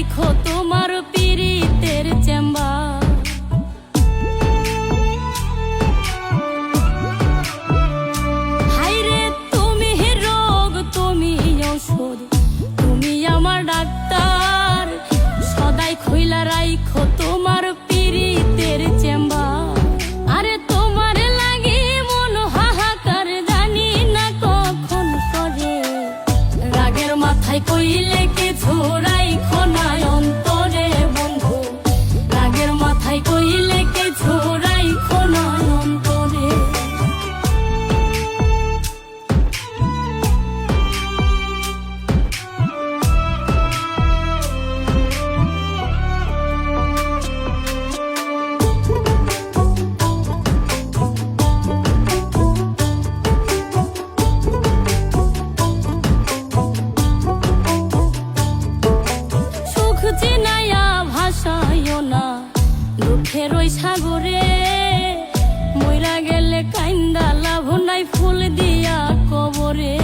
রাইখো তোমার পীড়িতের চেম্বার। হাইরে তুমি রোগ, তুমি ঔষধ, তুমি আমার ডাক্তার। সদাই খুইলা রাইখো তোমার পীড়িতের চেম্বার। আরে তোমার লাগি মন হাহাকার, জানি না কখন করে। রাগের মাথায় কইলে কিছু রাইখো না অন্তরে বন্ধু, রাগের মাথায় কইলে কিছু রাইখো না অন্তরে। চিনাইয়া ভাসাইও না দুঃখের ওই সাগরে, মইরা গেলে কাইন্দা লাভ নাই ফুল দিয়া কবরে।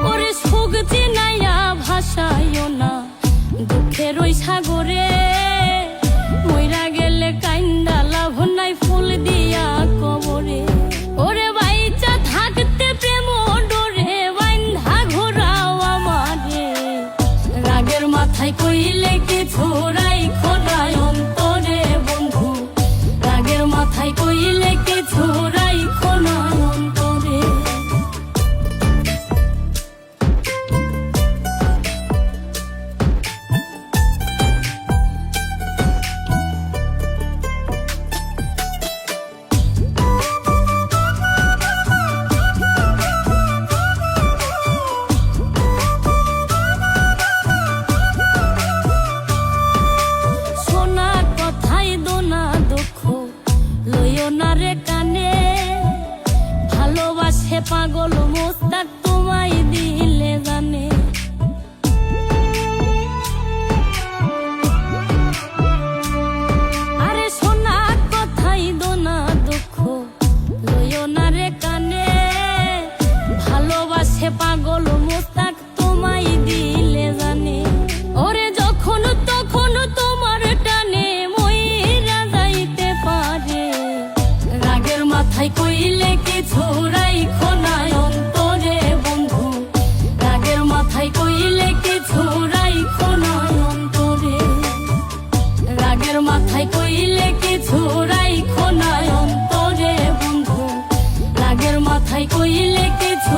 ওরে সুখ চিনাইয়া ভাসাইও না দুঃখের ওই সাগরে, মইরা গেলে কাইন্দা লাভ নাই ফুল দিয়া কবরে। ওরে বাইচা থাকতে প্রেম ডোরে বাইন্ধা ঘোরাও আমারে, রাগের মাথায় কইলে কিছু রাইখো না অন্তরে বন্ধু, রাগের মাথায় কইলে কিছু রাইখো না অন্তরে। ভালোবাসে পাগল মোস্তাক তোমায় দিলে জানে। আরে সোনা কথাই দোনা দুঃখ লইও না রে কানে, ভালোবাসে পাগল মোস্তাক তোমায় দিলে জানে। ওরে যখন তখন তোমার টানে মইরা যাইতে পারে, রাগের মাথায় কইলে কিছু রাইখো না অন্তরে বন্ধু, রাগের মাথায় কইলে কিছু রাইখো না অন্তরে, রাগের মাথায় কইলে কিছু রাইখো না অন্তরে বন্ধু, রাগের মাথায় কইলে কিছু